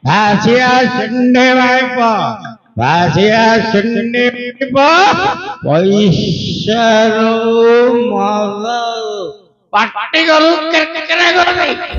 भाषिया सुनने वाइपा भाषिया सुनने वाइपा पैसारो माला पार्टी करू करे करे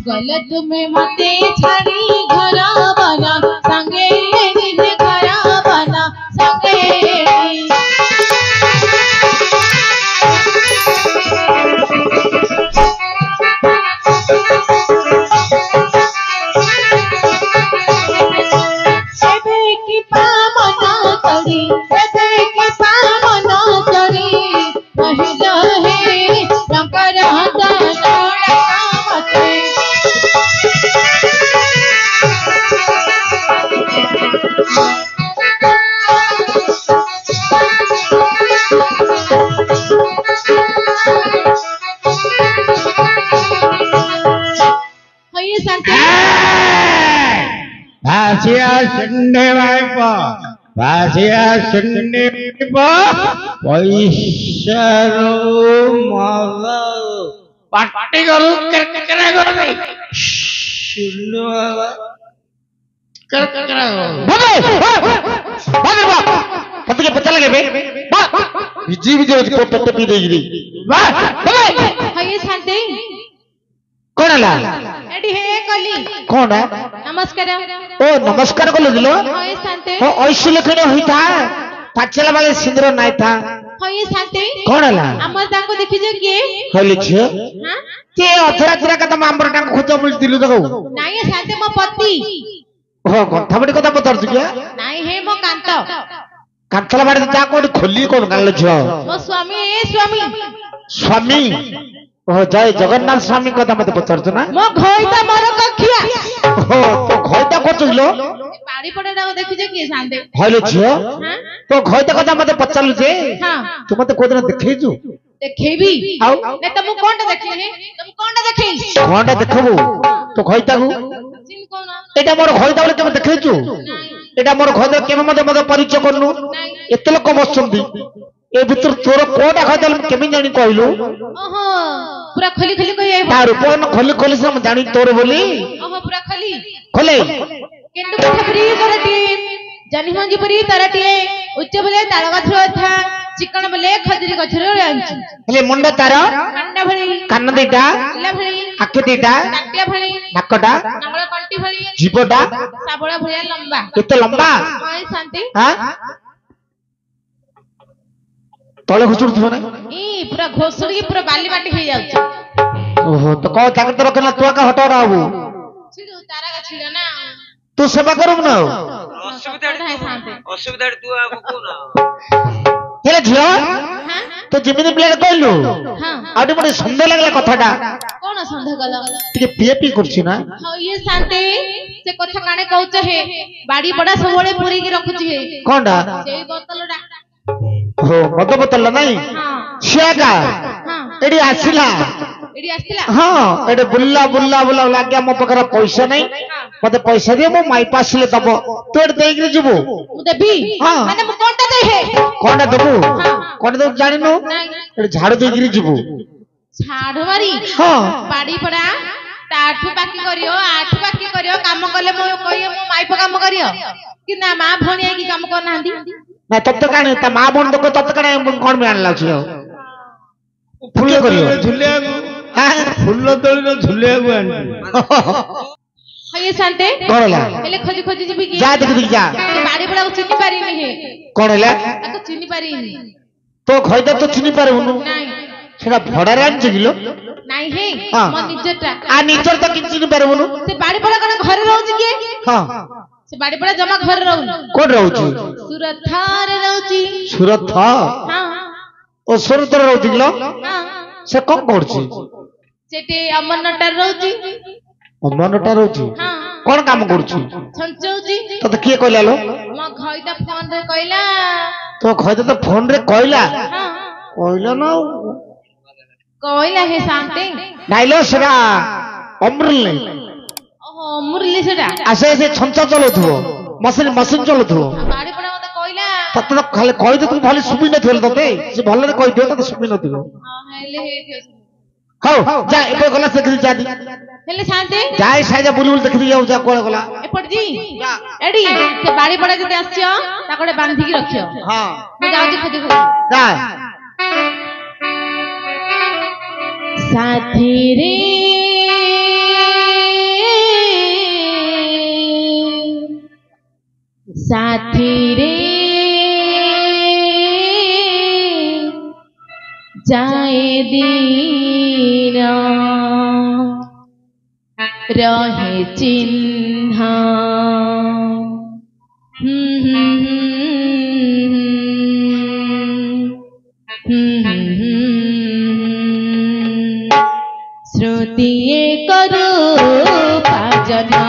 गलत में मते छाड़ी घरा बना संगे निज घरा बना संगे एबे की पामना करी एबे की पामना करी महिला है रंगरा दाना मते भाषिया सुनने वाइपा भाषिया सुनने वाइपा पैसारो माला पार्टी करू करे करे सुनो करे कत के पता लगे बे बिजी बिजी उसको पत्ते पी देगी वाह हये शांति कौन ला एडी हे कली कौन है नमस्कार ओ नमस्कार को दिलो हये शांति ओ ऐसे लखने होई था पाचला वाले सिंदरो नाही था हये शांति कौन ला हमर ताको देखि जे के होली छ हां ते अथरा थरा का तम आंबर टाको खोजो मुझ दिलु तो नाही शांति मो पति हो कथा बड़ी कथा पतर छु क्या नाही हे मो कांत कांतला बाड़ी ता कोड खोली कोन गाल छ मो स्वामी ए स्वामी स्वामी ओ जय जगन्नाथ स्वामी कथा मते पतर छु ना मो घोइता मोर कखिया हो तो घोइता को चुलो पाड़ी पड़े ताको देखि जे के शांति होली छ हां तो घोइता कथा मते पचलु जे हां तू मते कोदन देखै छु देखेबी आउ ने तुम कोनटा देखले हे तुम कोनटा देखै कोनटा देखबू तो घोइता को सिन कोन एटा मोर घोइता बोले केमे देखै छु एटा मोर घोइता केमे मते मते परिचय करनु एते लोक बसचंदी ए भीतर तोर कोडा खदल केमे जानी कहलु ओहो पूरा खली खली कहि आइबो तार कोन खली खली से जानी तोर बोली ओहो पूरा खली खोले केंडु पठपरी करटी जनी मंगी परी तरटी उच्च बोले तार गथरो था चिकन बोले खजरी गथरो आंची हेले मुंडा तार कंडा भली कान देटा ला भली आखे देटा नाट्या भली नाकटा नमळ कंटी भली जीवटा साबळा भलिया लंबा केते लंबा हाय शांति हां तळे घुचुड़ थो ना ई पूरा घोसड़ी पूरा बाली माटी हे जाउछ ओहो तो को ताकत रखना तो का हटाड़ा आबू छिडो तारा का छिडो ना तू सेवा करू ना असुविधा तू आगु को ना हेले झियो हां तो जिमिनी प्लेट कहलु हां आडी मते सुंदर लागला कथाटा कोन संध गला टिके पीएपी करछि ना हां ये शांति से कथा काने कहउछ हे बाड़ी बड़ा सबळे पुरी के रखुछि हे कोनडा सेई बोतलडा हो मत बोतल नहीं हां छियागा हां एडी आसिला एडी आस्तिला हां एडे बुल्ला बुल्ला बुल्ला लाग्या मो पकर पैसा नहीं मते पैसा दे मो माई पास ले दबो तोड़ देई के जीवो मु देबी हां माने मु कोनटा दे हे कोनडा देबो हां कोनडा दे जानिनो नहीं एडे झाड़ देई के जीवो ଛାଡ ମାରି ହଁ ବାଡି ପଡା ତାଠୁ ବାକି କରିବ ଆଠୁ ବାକି କରିବ କାମ କଲେ ମୁଁ କହିବ ମୋ ମାଇପ କାମ କରିବ କି ନା ମା ଭଉଣୀ ହେଇକି କାମ କରୁନାହାନ୍ତି ନା ତତେ କାଣ ତା ମା ଭଉଣୀ ଦେଖ ତତେ କାଣ କଣ ବି ଆଣିଲା ଅଛି ଆଉ ଫୁଲ କିଏ କରିବ? ତୋଳିରେ ଝୁଲିବାକୁ ଫୁଲ ତୋଳିରେ ଝୁଲିବାକୁ ଆଣିଛି ହଇ ଶାନ୍ତେ କଣ ହେଲା ହେଲେ ଖୋଜି ଖୋଜି ଯିବି କି ଯା ଦେଖି ଦେଖି ଯା ସେ ବାଡି ପଡାକୁ ଚିହ୍ନି ପାରିନି ହେ କଣ ହେଲା ତାକୁ ଚିହ୍ନି ପାରିନି ତୋ ଖଇଦା ତ ଚିହ୍ନି ପାରିବୁନୁ ନାଇଁ ସେଟା ଭଡାରେ ଆଣିଛି କିଲୋ ନାଇଁ ହେ ହଁ। ମୋ ନିଜଟା ଆ ନିଜର ତ କିଛି ଚିହ୍ନି ପାରିବୁନୁ ସେ ବାଡି ପଡା କଣ ଘରେ ରହୁଛି କିଏ ହଁ ସେ ବାଡି ପଡା ଜମା ଘରେ ରହୁନି କୋଉଠି ରହୁଛି ସୁରଥରେ ରହୁଛି ସୁରଥ ହଁ ଓ ସୁରଥରେ ରହୁଛି କିଲୋ ହଁ ସେ କଣ କରୁଛି ସେଠି ଅମରନାଥରେ ରହୁଛି ଅମନଟା ରହୁଛି ହଁ କଣ କାମ କରୁଛି ଛଞ୍ଚଉଛି ତତେ କିଏ କହିଲା ଲୋ ମୋ ଘଇତା ଫୋନରେ କହିଲା ତୋ ଖଇଦା ତ ଫୋନ ରେ କହିଲା ହଁ କହିଲା ନା ଆଉ। କହିଲା ହେ ଶାନ୍ତେ ନାଇଁ ଲୋ ସେଟା ଅମୃଲ ନାଇଁ ଓହୋ ମୁରଲି ସେଟା ଆସେ ସେ ଛଞ୍ଚା ଚଲଉଥିବ ମସିନ ଚଲଉଥିବ ବାଡି ପଡା ମତେ କହିଲା ତତେ ତ ଖାଲି କହିଦେ ତୁ ଭଲ ଶୁଭି ନଥିବ ତତେ ସେ ଭଲରେ କହିଦିଅ ତତେ ଶୁଭି ନଥିବ ହଁ ହେଲେ ହେଇଥିବ ହଉ ଯା ଏବେ ଗଲା ସେ ଦେଖି ଯା ହେଲେ ଶାନ୍ତେ ଯା ଏ ସାଇଜା ବୁଲି ବୁଲି ଦେଖି ଯାଉ ଯା କୁଆଡେ ଗଲା ଏପଟେ ଜି ଏଡି ସେ ବାଡି ପଡା ଯଦି ଆସିବ ତାକୁ ଗୋଟେ ବାନ୍ଧିକି ରଖିବ ହଁ ମୁଁ ଯାଉଛି ଖୋଜି ଖୋଜି ଯା ସାଥିରେ ସାଥିରେ जाए दिन रहे चिन्ह श्रुति करो भजना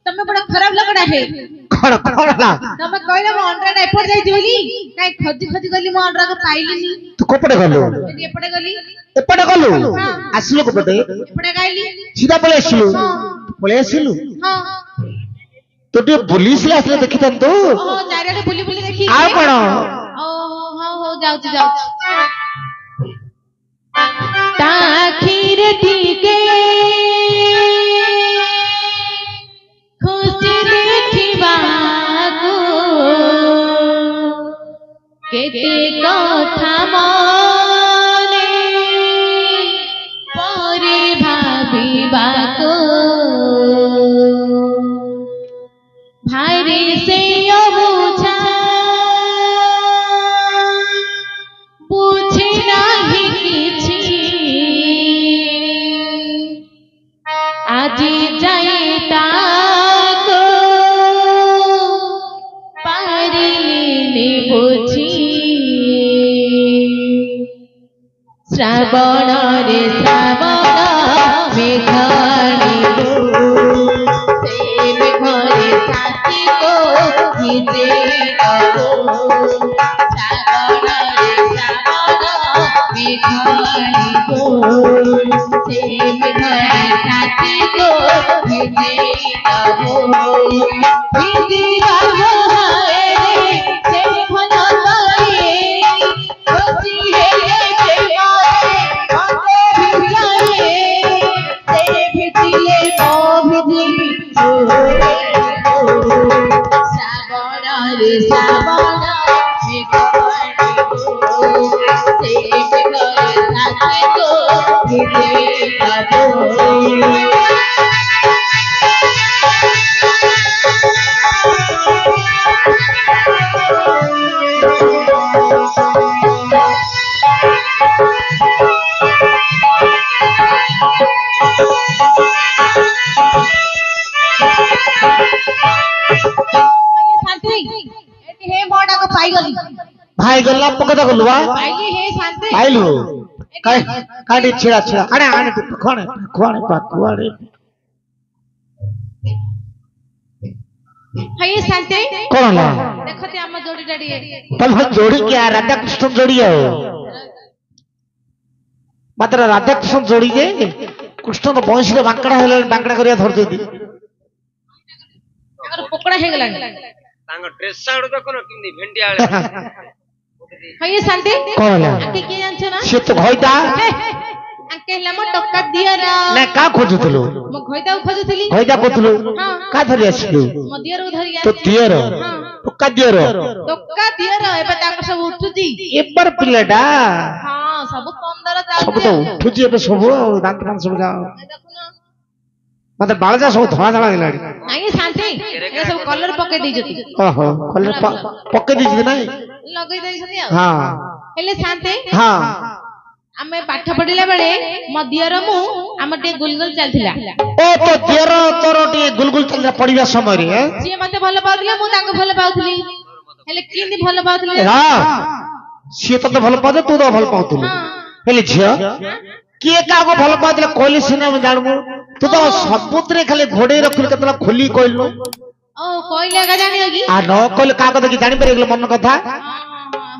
ତମେ ବଡ ଖରାପ ଲୋକଟା ହେ କଣ କଣ ହେଲା ତମେ କହିଲ ମୋ ଅଣ୍ଡାଟା ଏପଟେ ଯାଇଛି ବୋଲି କାଇଁ ଖୋଜି ଖୋଜି ଗଲି ମୋ ଅଣ୍ଡାକୁ ପାଇଲିନି ତୁ କୋପଟେ ଗଲୁ ଏଠି ଏପଟେ ଗଲି ଏପଟେ ଗଲୁ ଆସିଲୁ କୋପଟେ ଏପଟେ ଗାଇଲି ସିଧା ପଳେଇ ଆସିଲୁ ହଁ ପଳେଇ ଆସିଲୁ ହଁ ତୁ ଟିକେ ପୋଲିସ ଆସିଲେ ଦେଖିଥାନ୍ତୁ ଓହୋ ଚାରିଆଡେ ବୁଲି ବୁଲି ଦେଖି ଆଉ କଣ ଓହୋ ହଉ ହଉ ଯାଉଛି ଯାଉଛି ତା ଆଖିରେ ଟିକେ ଖୁସି ଦେଖିବାକୁ କେତେ କଥା ମନେ ପରେ ଭାବିବାକୁ ଭାଇରେ ସେ ଅବୁଝା ବୁଝି ନାହିଁ କିଛି ଆଜି ଯାଇ ତାକୁ ପାରିଲିନି ବୁଝି ଶ୍ରାବଣରେ ଶ୍ରାବଣ ମେଘାଣିକୁ ସେ ମେଘରେ ସାଥିକୁ ଭିଜେଇବାକୁ ଶ୍ରାବଣରେ ଶ୍ରାବଣ ମେଘାଣିକୁ ସେ ମେଘରେ ସାଥିକୁ ଭିଜେଇବାକୁ ଭିଜିବାକୁ ହାୟରେ ସେ ଭଲ କରେ ଖୁସି ହେଲେ ସେ ମାରେ ମତେ ଭିଜାଏ ସେ ଭିଜିଲେ ମୋ ଭିଜିବି ଶ୍ରାବଣରେ ଶ୍ରାବଣ ମେଘ ସେ ମେଘରେ ସାଥିକୁ ଭିଜେଇବାକୁ गला पकदा गलवा पाइली हे शांति आइलु काटी छिड़ा छिड़ा आने आने खोने खोने पाकुआड़े हे शांति कौन ला देखते हम जोड़ी डाड़ी तब जोड़ी क्या राधा कृष्ण जोड़ी है मात्र राधा कृष्ण जोड़ी जे कृष्ण तो बंश रे बांकड़ा हेले बांकड़ा करिया धर देती अगर पकड़ा हे गलानी तांग ड्रेस आड़ो देखो न किंदी भेंडी आले हे शांति कौन ला आके के जानछ ना से तो घइता आके हला म टक्का दियर ना का खोजुतलो म घइता खोजुतली घइता कोतलो का धरि आसिलु म दियर धरि तो दियर टक्का दियर टक्का दियर एबे ताक सब उठुजी एबर पिलेटा हां सब 15 सब जाउ तो उठुजी एबे सब दांत मान सब जा देखुना मते बाळजा सब धळा धळा गेलाडी नहीं शांति ये सब कलर पके दै जति ओहो कलर पके दी जे नाही लगै दै छथि हां हेले शांति हां आमे पाठ पढिला बेले म दियर मु आम टे गुलगुल चलथिला ओ तो दियर तोर टी गुलगुल चलरा पडिबा समय रे जे मते भलो पाउथिले मु तांको भलो पाउथली हेले किंदी भलो पाउथले हां से तो भल पादे तू तो भल पाउथलु हेले झिया के कागो भल पादले कोली सिने में जानमु तू तो सबुतरे खाली घोड़े रखल केतला खोली कोइलु ओ कोइले का जानि होगी आ न कोइल कागो देखि जानि पारे गेल मन कथा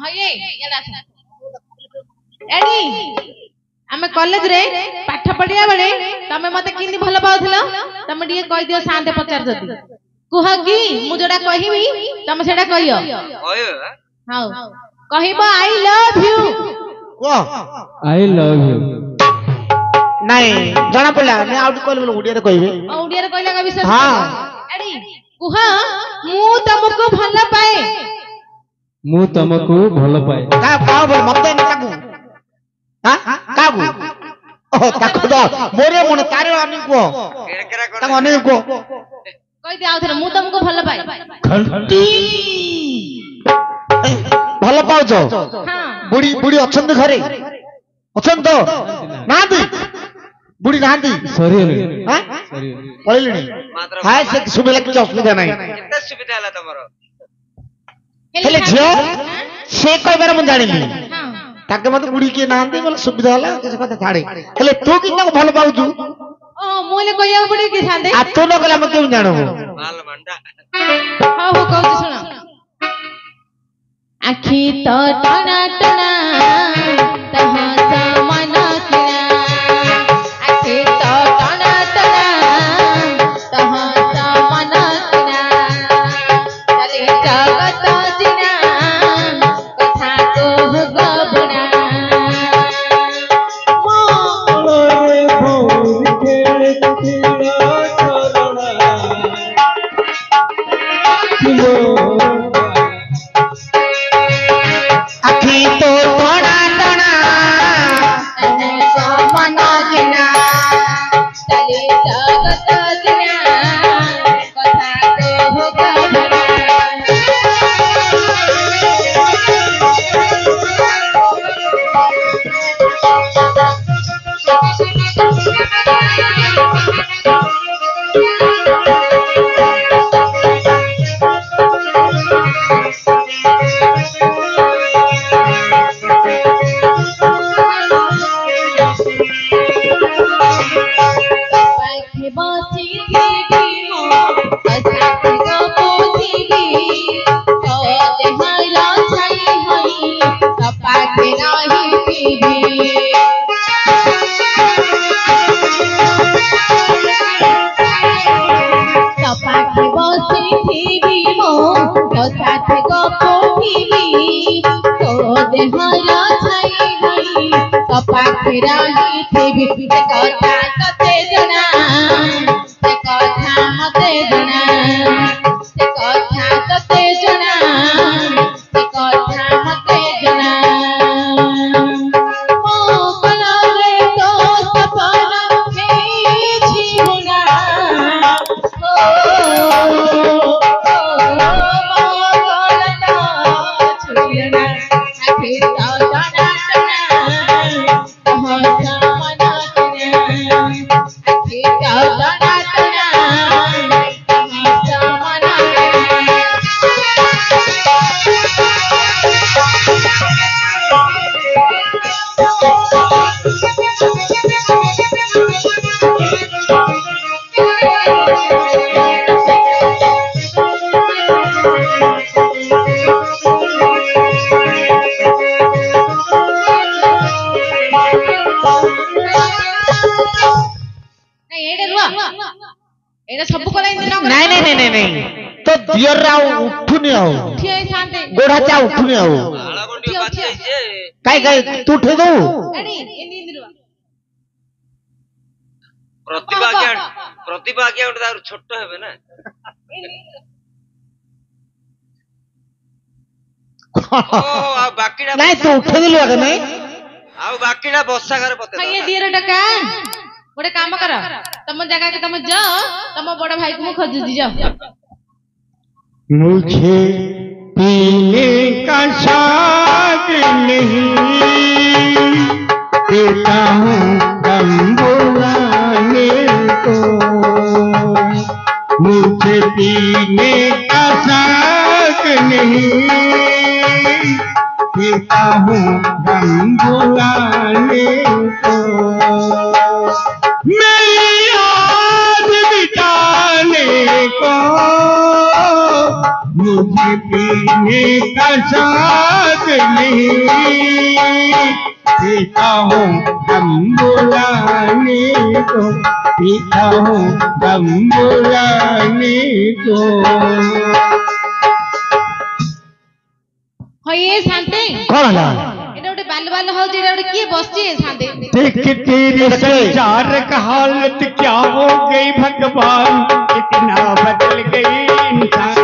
हये एला एडी आमे कॉलेज रे पाठ पढिया बेले तमे मते किंदी भलो पाउथलो तमे डिए कहि दियो शांते पचार जति कुहगी मु जोडा कहिबी तमे सेडा कहियो ओयो हां कहिबो आई लव यू को आई लव यू नहीं जाना पड़ला ने आउट कॉल बोल उडिया रे कहिबे ओडिया रे कहिला का विषय हां एडी कुहा मु तमको भलो पाए मु तमको भल पाए का बोल मते न कागु हां कागु ओ ताको दो मोरे मन तारे आनी को केरा केरा कर ताको अने को कहि दे आउथरे मु तमको भलो पाए घंटी भल पाउछ हां बुढ़ी बुढ़ी अछंद घरे अछंद नादी बुढ़ी नादी सॉरी हां सॉरी पळिलनी मात्र हाय से सुबेला कि असुविधा नाही केते सुविधा हला तमरो हेले झियो से कहबार मन जानिली हां ताके मते बुढ़ी के नांदे बोले सुविधा हला किस कथा छाड़े हेले तू कि न भल पाउछु ओ मोले कहिया पड़ी कि शांते आ तू न कला म केउ जानबो माल मंडा हां हो कहू सुना आखी तो टना टना तहा मन किना आखी तो टना टना तहा मन किना चले जगत जिना कथा को गबुना आखी तो टोना टोना मन किना चले जगत जिना कथा को गबुना पाखे बसी थी हो असाथी को पोथीबी तो देहरा छाई होई तो पाखे रही थीबी तो पाखे बसी थी हो असाथी को पोथीबी तो देहरा छाई होई तो पाखे रही थीबी से कथा कते जना से कथा मते जना से कथा कते जना से कथा मते जना ओ कलरे तो सपना छी हुना ओ कलता छुना आखे तो जना जना तहा मन किना ଏଇଟା ସବୁ କଲା ଇନ୍ଦିରା ନାଇଁ ନାଇଁ ନାଇଁ ନାଇଁ ନାଇଁ ତ ଦିଅର ଆଉ ଉଠୁନି ଆଉ ଠିଆ ହେଇଥାନ୍ତେ ଗୋଡ ଚା ଉଠୁନି ଆଉ ଆଳ ଗଣ୍ଡି ବାଜି ଯାଇଛେ କାଇ କାଇ ତୁ ଉଠେଇ ଦଉ ଏଡି ଇନ୍ଦିରା ପ୍ରତିଭା ଆଜ୍ଞା ଗୋଟେ ତାର ଛୋଟ ହେବେ ନା ଓହୋ ଆଉ ବାକିଟା ନାଇଁ ତୁ ଉଠେଇ ଦେଲୁ ଆଗ ନାଇଁ ଆଉ ବାକିଟା ବସାଘରେ ପତେ ଇଏ ଦିଅର ଟକା ଗୋଟେ କାମ କର ତମ ଜାଗାକେ ତମ ଯାଅ ତମ ବଡ ଭାଇକୁ ମୁଁ ଖୋଜୁଛି ଯାଅ मुझे पीने का शौक नहीं देता हूँ गम बुलाने को मुझे पीने का शौक नहीं देता हूँ गम बुलाने को मेरी याद बिताने को मुझे पीने का शौक नहीं पीता हूँ गम बुलाने को पीता हूँ गम बुलाने को ହଇ ଶାନ୍ତେ କଣ ହେଲା ଏଟା ଗୋଟେ ବାଲ ବାଲ ହଉଛି ଏଟା ଗୋଟେ କିଏ ବସିଛି ଶାନ୍ତେ देख तेरी संसार का हालत क्या हो गई भगवान कितना बदल गई इंसान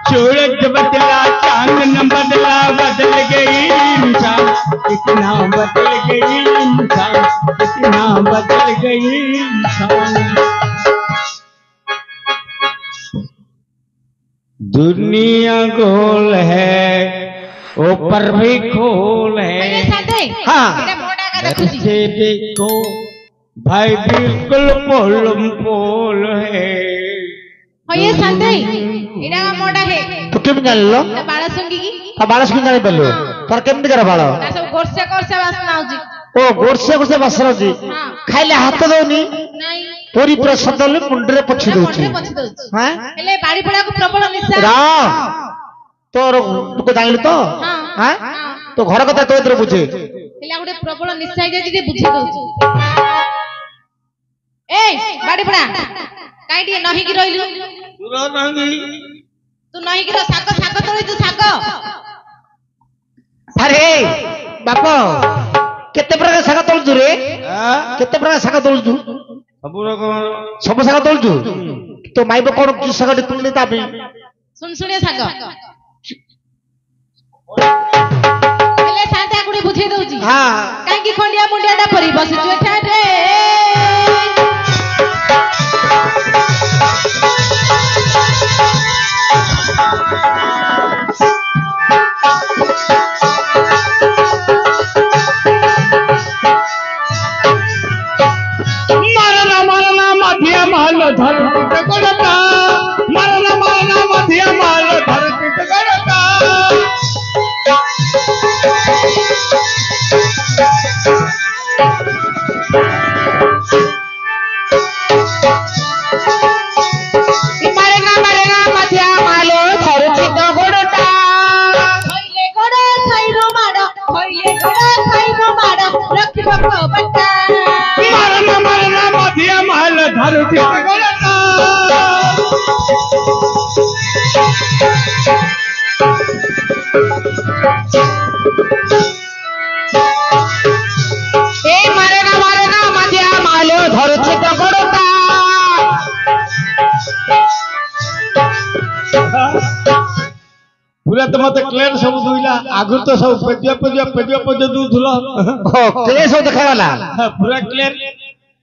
सूरज बदला चांद न बदला बदल गई इंसान कितना बदल गई इंसान कितना बदल गई इंसान दुनिया गोल है ऊपर भी खोल ହଇ है ଶାନ୍ତେ ହଁ। ଏଟା ମୋଟା ଏକା ଦେଖୁଛି से देखो भाई बिल्कुल पोलम पोल है ହଇ ଶାନ୍ତେ ଏଟା ମୋଟା ହେ ତୁ କେମିତି ଜାଣିଲ ତା ବାଳ ଶୁଙ୍ଘିକି ତା ବାଳ ଶୁଣି ଜାଣିପାରିଲୁ ତୋର କେମିତିକାର ବାଳ ତା ସବୁ ଗୋର୍ସେ ଗୋର୍ସେ ବାସ୍ନା ହଉଛି ଓ ଗୋର୍ସେ ଗୋର୍ସେ ବାସନ ଅଛି ହଁ ଖାଇଲେ ହାତ ଦଉନି ନାଇଁ ପରି ପୁରା ସଦଲେ ମୁଣ୍ଡରେ ପୋଛି ଦଉଛି ମଣ୍ଡରେ ପଛି ଦଉଛି ହଁ ହେଲେ ବାଡି ପଡାକୁ ପ୍ରବଳ ନିଶା ରା ତୋର ତୁ ଜାଣିଲୁ ତ ହଁ ହଁ ହଁ। ତୋ ଘର କଥା ତୋ ଏଥିରେ ବୁଝେ ହେଲେ ଗୋଟେ ପ୍ରବଳ ନିଶା ହେଇଯାଇଛି ଟିକେ ବୁଝେଇ ଦଉଛି ଏଇ ବାଡି ପଡା କାଇଁ ଟିକେ ନହିକି ରହିଲୁ ତୁ ନହିକି ରହ ଶାଗ ଶାଗ ତୋଳିଛୁ ଶାଗ ଆରେ ବାପ କେତେ ପ୍ରକାର ଶାଗ ତୋଳୁଛୁ ରେ କେତେ ପ୍ରକାର ଶାଗ ତୋଳୁଛୁ ସବୁ ଶାଗ ତୋଳୁଛୁ ତୋ ମାଇବ କଣ କି ଶାଗ ଟେ ତୁଳିଲେ ତା ପାଇଁ ଶୁଣଶୁଣିଆ ଶାଗ ହେଲେ ଶାନ୍ତି ଆକୁ ଟିକେ ବୁଝେଇ ଦଉଛି ହଁ କାହିଁକି ଖଣ୍ଡିଆ ମୁଣ୍ଡିଆ ଟା ପରି ବସିଛୁ ଏଠାରେ मरना मरना मधिया माल धरती पे गड़ता मरना मरना मधिया माल धरती पे गड़ता ମରେନା ମଧିଆ ମାଲ ଧରୁଛି ତ ଗୋଡଟା ହଇଲେ ଗୋଡ ଖାଇରୁ ମାଡ ହଇଲେ ଗୋଡ ଖାଇରୁ ମାଡ ରଖିବ କବାଟା मरना मरना मधिया माल धरती पे गड़ता এই মরেনা মধিଆ ମାଲ ଧରୁଛି ତ ଗୋଡଟା पूरा तो मत क्लियर सब दुइला आगु तो सब पेजिया दूधुल କେବେ ସବୁ ଦେଖାଗଲା पूरा क्लियर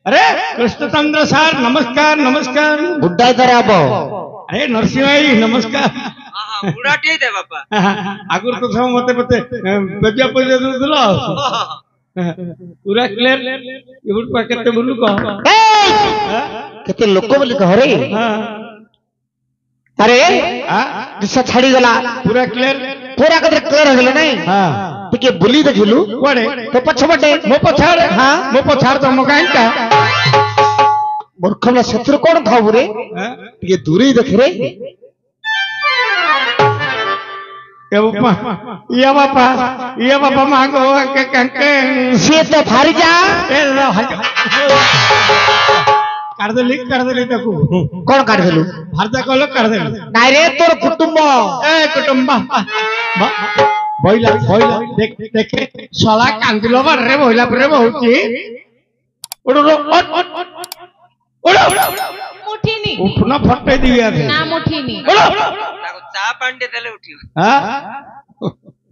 अरे कृष्णचंद्र सर नमस्कार नमस्कार ବୁଢା ତାର ହବ अरे नरसिंह भाई नमस्कार ହଁ ବୁଢାଟିଏ ଦେ ବାପା आगु तो सब मत पेजिया दूधुल पूरा क्लियर ये केते बुलु कह ଏଇ! କେତେ ଲୋକ ବୋଲି କହରେ ଆରେ ଦିଶା ଛାଡିଗଲା पूरा क्लियर ପୁରା କେତେ କ୍ଲିୟର ହେଇଗଲା ନାଇଁ हाँ ଟିକେ ବୁଲି ଦେଖିଲୁ कुआडे ତୋ ପଛପଟେ मो पछाड़ हाँ। मो पछाड़ तो मकानटा ମୂର୍ଖ ନା ସେଥିରୁ କଣ ଖାବୁ ରେ ଟିକେ ଦୂରେଇ ଦେଖିରେ ये बापा मांगो के ସିଏ ତ ଭାରି ଯା करदेली ताकू କଣ କାଢିଦେଲୁ भारता कहलो करदेली ନାଇଁ ରେ ତୋର କୁଟୁମ୍ବ ए कुटुंबा भइला देख देखे सला कांदिलो रे भइला परे बहुची उड़ो मुठीनी उठना फटे दिया थे ना मुठीनी ତାକୁ ଚା ପାଣି ଦେଲେ ଉଠିବ हां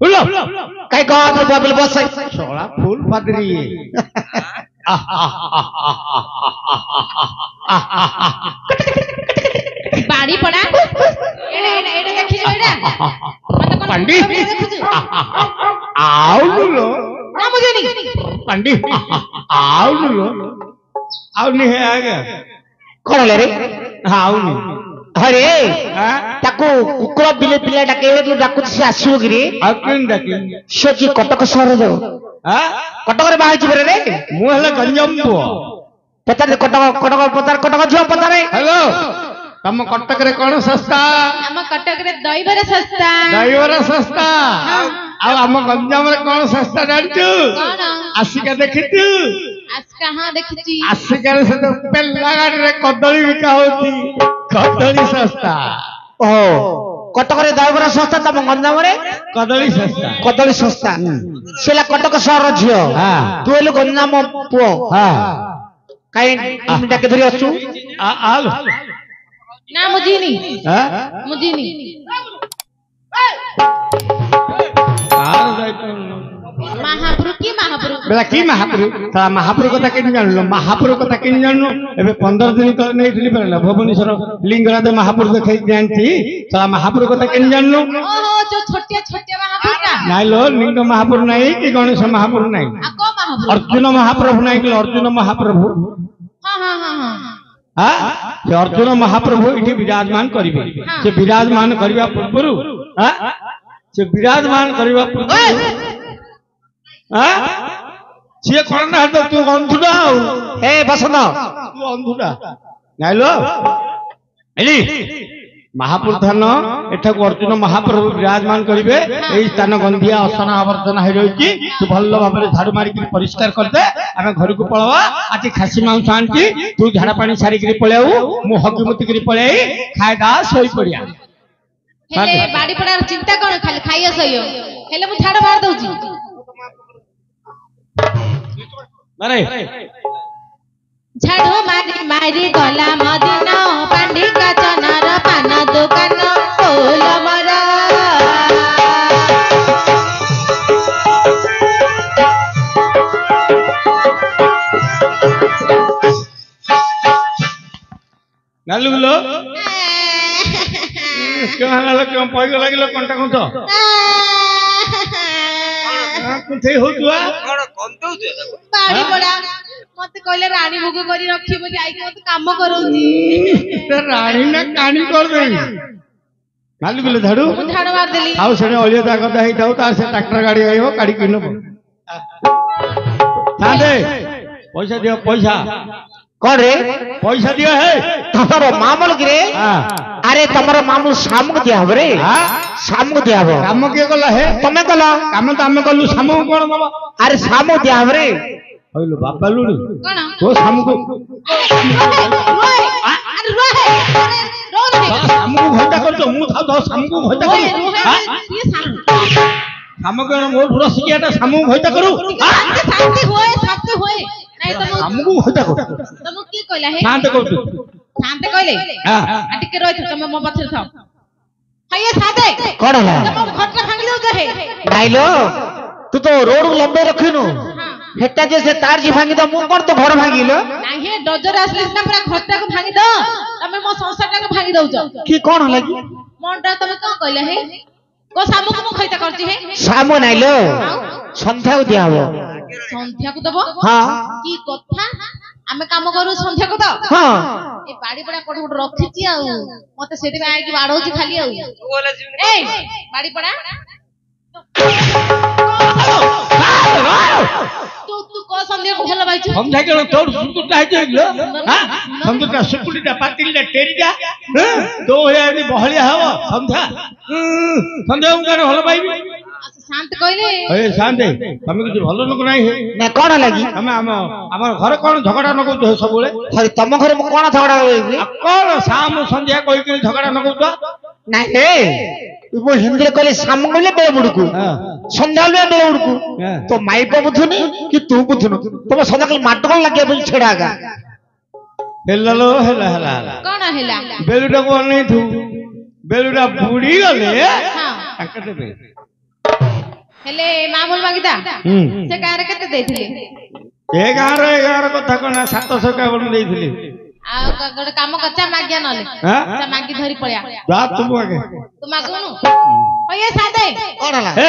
उलो କାଇଁ କହ ବାବୁଲ ବସ सला फूल पदरी बाड़ी पड़ा एडे एडे एडे देखि जो एडा मत कोन पंडी देखु आउलो ना मुझे नहीं पंडी आउलो आउनी है आगे କଣ ହେଲା ରେ आउनी ହରେ हां ତାକୁ କୁକୁର ବିଲେ ପିଲା ଡାକେଇଲେ ତୁ ଡାକୁଛି ସେ ଆସିବ କି ରେ ଆଉ କେନ୍ ଡାକି ସେ କି କଟକ ସହର ଯାଉ हां କଟକରେ ବାହା ହେଇଛି ରେ ମୁଁ ହେଲେ ଗଞ୍ଜାମ ପୁଅ ପଚାରେ କଟକ ଝିଅ ପଚାରେ हेलो तम कटक रे कोन सस्ता हम कटक रे दहीबर सस्ता ड्राइवर सस्ता आ हम गंजाम रे कोन सस्ता जानचू कौन आसिका देखितू आज कहां देखिची आसिका रे से पेला गाड़ी रे कदली बिका होती कदली सस्ता ଓହୋ କଟକରେ ଦହିବରା ଶସ୍ତା ତମ ଗଞ୍ଜାମରେ कदली सस्ता ସେ ହେଲା କଟକ ସହର ଝିଅ हां ତୁ ହେଲୁ ଗଞ୍ଜାମ ପୁଅ हां କାଇଁ ଡାକେ ଧରି ଆସୁ आल ना मुझे नहीं हां मुझे नहीं आल जाइतो महाप्रभु बेला की महाप्रभु साला महाप्रभु कथा केन जानलो महाप्रभु कथा केन जानलो एबे 15 दिन तो नहीं थली परला भुवनेश्वर लिंगराज महाप्रभु देखै जानती साला महाप्रभु कथा केन जानलो ओहो जो छोटे छोटे महाप्रभु का नाइ लो लिंग महाप्रभु नहीं कि गणेश महाप्रभु नहीं आ को महाप्रभु अर्जुन महाप्रभु नहीं कि अर्जुन महाप्रभु हां हां हां हां हां से अर्जुन महाप्रभु इठी विराजमान करिवे से विराजमान करिवा पूर्वरु हां से विराजमान करिवा पूर्वरु हां से कोन ना तू अंधुडा ଏ ବସନ୍ତ तू अंधुडा नाइ लो एली महापुर थान एठाକୁ अर्जुन महाप्रभु विराजमान करिवे एई स्थान गंधिया असना आवर्जन होई रहिची तू भल्लो भाबरे झाड़ू मारी के परिष्कार कर दे आमे घर को पळवा आजि खासी मांस आंटी तू झाड़ा पानी सारी के पळाऊ मु हगी मुती के पळाई खायदा सोई पड़िया हेले बाड़ी पड़ा चिंता कोन खाली खाइया सहियो हेले मु झाड़ मार दउची अरे झाड़ू मारी मारी गला मदिना पांडिका चनार पान दुकान फूल मरा नालुलो क्यों हाल क्यों पॉइगो लागिलो कोनटा कोन तो कुथे होतुआ କଣ କନ୍ଦଉଛ ତାକୁ बाड़ी पड़ा मते कहले रानी भोग करी रखी बोली आई मते काम करौची ते रानी ना कानी कर दे नालुलो झाड़ू मु झाड़ मार देली आउ सेने ओलिया ता कथा ही थाउ तार से ट्रैक्टर गाड़ी आइबो गाड़ी किनो सादे पैसा दियो पैसा କଣ ରେ पैसा दियो है ତମର ମାମୁଲ କି ରେ हां ଆରେ ତମର ମାମୁଲ ସାମକୁ ଦିଆ ହବ ରେ हां ସାମକୁ ଦିଆ ହବ काम के कला है ତମେ କଲ काम तो आमे कलु सामू कोन दबा ଆରେ ସାମକୁ ଦିଆ ହବ ରେ होइलो बापा लुडू कोन तो सामू को रोए अरे रोए रो रे सामू को घंटा कर दो मु थाउ दो सामू को घंटा रोए करू रोए ये सामू सामू को मोर पूरा सिकियाटा सामू को घंटा करू शांति होए नहीं तो सामू को घंटा करू तुम की कहला है शांत कर तू शांत कहले हां आ टिके रोय तुम मो पछर थाओ हये सादे କଣ ହେଲା तुम घटना भांगी दो जहे ନାଇଲୋ ତୁ ତ ରୋଡ ଲମ୍ବେ ରଖିନୁ ହେଟା ଯେ ସେ ତାର ଜି ଭାଙ୍ଗି ଦ ମୁଁ କଣ ତ ଘର ଭାଙ୍ଗିलो नहीं हे डजर आसले ना पूरा घटना को भांगी दो तुम मो संसार को भांगी दउछ କି କଣ ହେଲା କି मोंडा तुम का कहले है को सामू को मु खैता करची है ସାମ ନାଇଲୋ ସନ୍ଧ୍ୟାକୁ ଦିଆ ହବ संध्या को दबो ହଁ की कथा आमे काम करू संध्या को तो ହଁ ए बाड़ी पड़ा कोठ कोठ रखिची आ मते सेठी में आकी बाडौची खाली आ ତୁ ବୋଲେ ଯିବୁନି ए बाड़ी पड़ा तू को संध्या को भलो बाइछु समझा के तोर सुकुटा है जइलो हां समझा सुकुटीटा पातिलटा टेरीटा तो होया बहलिया हबो समझा ସନ୍ଦେହ ମୁଁ କାରଣ ଭଲ ପାଇବି ଶାନ୍ତ କହିଲେ ଏ ଶାନ୍ତେ ତମେ କିଛି ଭଲ ଲୋକ ନାହିଁ ନା କଣ ଲାଗି ତମେ ଆମର ଘରେ କଣ ଝଗଡା ନକଉଛ ସବୁବେଳେ ହରି ତମ ଘରେ ମୁଁ କଣ ଝଗଡା କରିବି ଆଉ କଣ ସାମ ସନ୍ଧ୍ୟା କହିକି ଝଗଡା ନକଉଛ ନାଇଁ ହେ ମୁଁ ହିନ୍ଦୀରେ କହିଲେ ସାମ କହିଲେ ବେଳ ବୁଡକୁ ସନ୍ଧ୍ୟା ବେଳେ ବେଳ ବୁଡକୁ ତ ମାଇପ ବୁଝୁନି କି ତୁ ବୁଝୁନୁ ତମ ସନ୍ଧ୍ୟା କାଲି ମାଟ କଣ ଲାଗିବା ପାଇଁ ଛେଡା ଆଗା ହେଲା ଲୋ ହେଲା ହେଲା ହେଲା କଣ ହେଲା ବେଲୁଟାକୁ ଅନେଇଥୁ ବେଲୁଟା ବୁଡି ଗଲେ ହଁ ତାଙ୍କ ଦେବେ ହେଲେ ମାମୁଲ ମାଗିଦା ସେ ଗାଁରେ କେତେ ଦେଇଥିଲେ ଏ ଗାଁର କଥା କଣ 700 ଏକାବନ ଦେଇଥିଲି ଆଉ ଗୋଟେ କାମ କର ମାଗିଆ ନହେଲେ ହଁ ମାଗି ଧରି ପଳେଆ ଯା ତୁ ଆଗେ ତୁ ମାଗୁନୁ ଓଏ ସାଦେ କଣ ହେଲା ଏ